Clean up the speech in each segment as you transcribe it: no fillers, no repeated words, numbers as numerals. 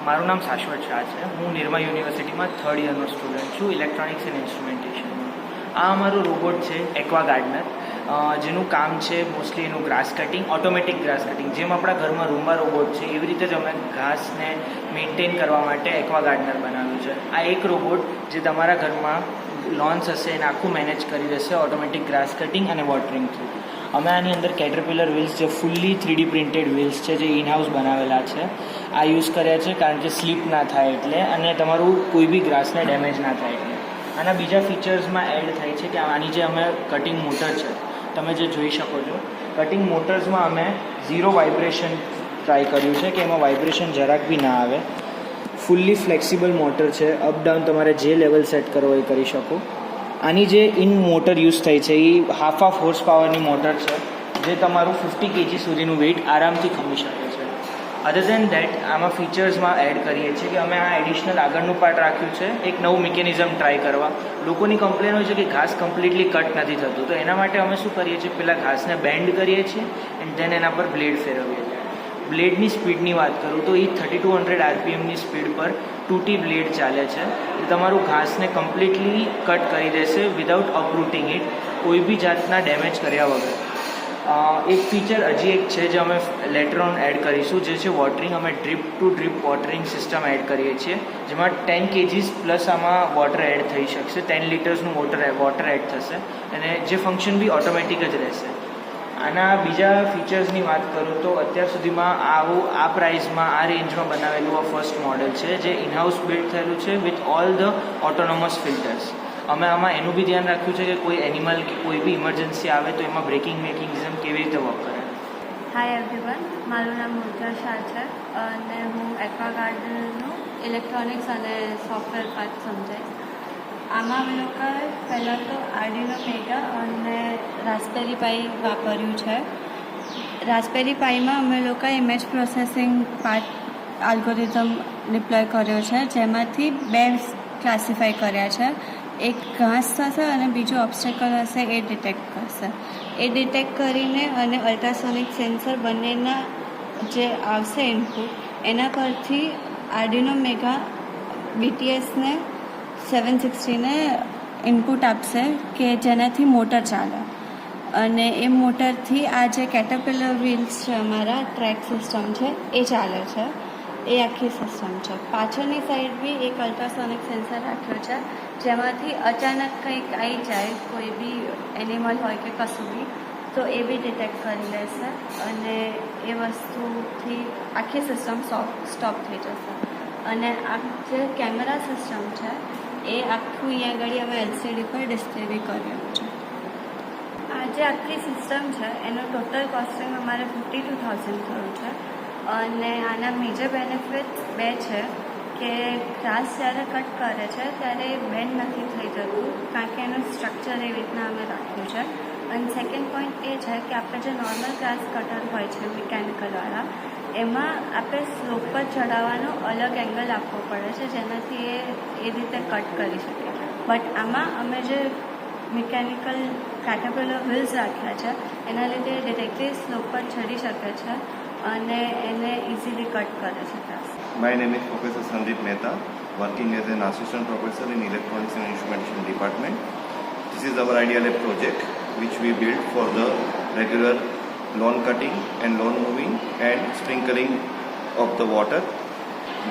મારું નામ શાશ્વત શાહ છે. હું નિરમા યુનિવર્સિટીમાં 3rd યરનો સ્ટુડન્ટ છું, ઇલેક્ટ્રોનિક્સ એન્ડ ઇન્સ્ટ્રુમેન્ટેશનમાં. આ અમારું રોબોટ છે એક્વા ગાર્ડનર, જેનું કામ છે મોસ્ટલી એનું grass cutting, automatic grass cutting. જેમ આપણા ઘરમાં રૂમ્બા રોબોટ છે એવી રીતે જ અમે ઘાસને મેન્ટેન કરવા માટે એક્વા ગાર્ડનર બનાવ્યું છે. આ એક રોબોટ જે તમારા ઘરમાં લોન્સ હશે એને આખું મેનેજ કરી દેશે ઓટોમેટિક ગ્રાસ કટિંગ અને વોટરિંગ થ્રુ. અમે આની અંદર કેટરપિલર વ્હીલ્સ, જે ફૂલ્લી 3D પ્રિન્ટેડ વ્હીલ્સ છે, જે ઇનહાઉસ બનાવેલા છે, આ યુઝ કર્યા છે કારણ કે સ્લીપ ના થાય એટલે, અને તમારું કોઈ બી ગ્રાસને ડેમેજ ના થાય એટલે. આના બીજા ફીચર્સમાં એડ થાય છે કે આની જે અમે કટિંગ મોટર છે, તમે જે જોઈ શકો છો, કટિંગ મોટર્સમાં અમે 0 વાઇબ્રેશન ટ્રાય કર્યું છે કે એમાં વાઇબ્રેશન જરાક બી ના આવે. ફૂલ્લી ફ્લેક્સિબલ મોટર છે, અપ ડાઉન તમારે જે લેવલ સેટ કરવો એ કરી શકો. આની જે ઇન મોટર યુઝ થઈ છે એ હાફ હોર્સ પાવરની મોટર છે, જે તમારું 50 kg સુધીનું વેઇટ આરામથી ખમી શકે છે. અધર દેન દેટ આમાં ફીચર્સમાં એડ કરીએ છીએ કે અમે આ એડિશનલ આગળનું પાર્ટ રાખ્યું છે એક નવું મિકેનિઝમ ટ્રાય કરવા. લોકોની કમ્પ્લેન હોય છે કે ઘાસ કમ્પ્લીટલી કટ નથી થતું, તો એના માટે અમે શું કરીએ છીએ, પહેલાં ઘાસને બેન્ડ કરીએ છીએ એન્ડ ધેન એના પર બ્લેડ ફેરવીએ છીએ. બ્લેડની સ્પીડની વાત કરું તો એ 3200 RPMની સ્પીડ પર 2T બ્લેડ ચાલે છે. એ તમારું ઘાસને કમ્પ્લીટલી કટ કરી દેશે વિધાઉટ અપરૂટિંગ ઇટ, કોઈ બી જાતના ડેમેજ કર્યા વગર. એક ફીચર હજી એક છે જે અમે લેટર ઓન એડ કરીશું, જે છે વોટરિંગ. અમે drip to drip watering system add કરીએ છીએ, જેમાં 10 kg પ્લસ આમાં વોટર એડ થઈ શકશે. 10 લીટર્સનું વોટર એડ થશે અને જે ફંક્શન બી ઓટોમેટિક જ રહેશે. આના બીજા ફીચર્સની વાત કરું તો અત્યાર સુધીમાં આ પ્રાઇસમાં આ રેન્જમાં બનાવેલું આ ફર્સ્ટ મોડલ છે, જે ઇનહાઉસ બિલ્ડ થયેલું છે with all the autonomous filters. અમે આમાં એનું બી ધ્યાન રાખ્યું છે કે કોઈ એનિમલ કે કોઈ બી ઇમરજન્સી આવે તો એમાં બ્રેકિંગ મેકેનિઝમ કેવી રીતે વર્ક કરે. હાય એવરીવન, મારું નામ મુર્જા શાહ છે અને હું એક્વા ગાર્ડનરનું ઇલેક્ટ્રોનિક્સ અને સોફ્ટવેર પાર્ટ સમજાઈશ. આમાં અમે લોકોએ પહેલાં તો આર્ડિનો મેગા અને રાસ્પબેરી પાઈ વાપર્યું છે. રાસ્પબેરી પાઈમાં અમે લોકોએ image processing part algorithm deploy કર્યો છે, જેમાંથી 2 ક્લાસિફાઈ કર્યા છે. એક ઘાસ થશે અને બીજું ઓબ્સ્ટેકલ હશે એ ડિટેક્ટ કરશે. એ ડિટેક્ટ કરીને અને અલ્ટ્રાસોનિક સેન્સર બંનેના જે આવશે ઇનપુટ, એના પરથી આર્ડિનો મેગા BTSને 760ને ઇનપુટ આપશે કે જેનાથી મોટર ચાલે, અને એ મોટરથી આ જે કેટરપિલર વ્હીલ્સ છે, અમારા ટ્રેક સિસ્ટમ છે, એ ચાલે છે. એ આખી સિસ્ટમ છે. પાછળની સાઈડ બી એક અલ્ટ્રાસોનિક સેન્સર રાખ્યો છે, જેમાંથી અચાનક કંઈક આવી જાય, કોઈ બી એનિમલ હોય કે કશું બી, તો એ બી ડિટેક્ટ કરી લેશે અને એ વસ્તુથી આખી સિસ્ટમ સ્ટોપ થઈ જશે. અને આ જે કેમેરા સિસ્ટમ છે એ આખું અહીંયા આગળ અમે LCD પર ડિસ્પ્લે બી કરેલું છે. આ જે આખી સિસ્ટમ છે એનું ટોટલ કોસ્ટિંગ અમારે 52,000 થયું છે. અને આના મેજર બેનિફિટ્સ 2 છે કે ઘાસ જ્યારે કટ કરે છે ત્યારે બેન્ડ નથી થઈ જતું, કારણ કે એનું સ્ટ્રક્ચર એવી રીતના અમે રાખ્યું છે. અને સેકન્ડ પોઈન્ટ એ છે કે આપણે જે નોર્મલ ઘાસ કટર હોય છે મિકેનિકલવાળા, એમાં આપણે સ્લોપ પર ચડાવવાનો અલગ એંગલ આપવો પડે છે, જેનાથી એ રીતે કટ કરી શકે. બટ આમાં અમે જે મિકેનિકલ કેટરપિલર વ્હીલ્સ રાખ્યા છે એના લીધે ડિરેક્ટલી સ્લોપ પર ચડી શકે છે અને એને ઇઝીલી કટ કરે છે ઘાસ. My name is Professor Sandeep Mehta, working as an assistant professor in Electronics and Instrumentation Department. This is our Idea Lab project, which we built for the regular lawn cutting and lawn mowing and sprinkling of the water.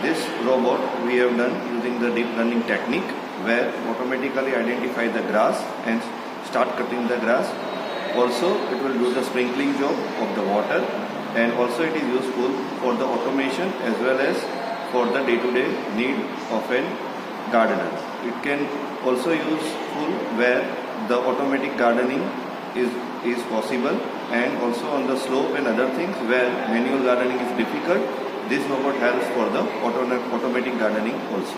This robot we have done using the deep learning technique, where automatically identify the grass and start cutting the grass. Also, it will do the sprinkling job of the water, and also it is useful for the automation as well as for the day-to-day need of a gardener. It can also useful where the automatic gardening is possible, and also on the slope and other things where manual gardening is difficult. This robot helps for the automatic gardening also.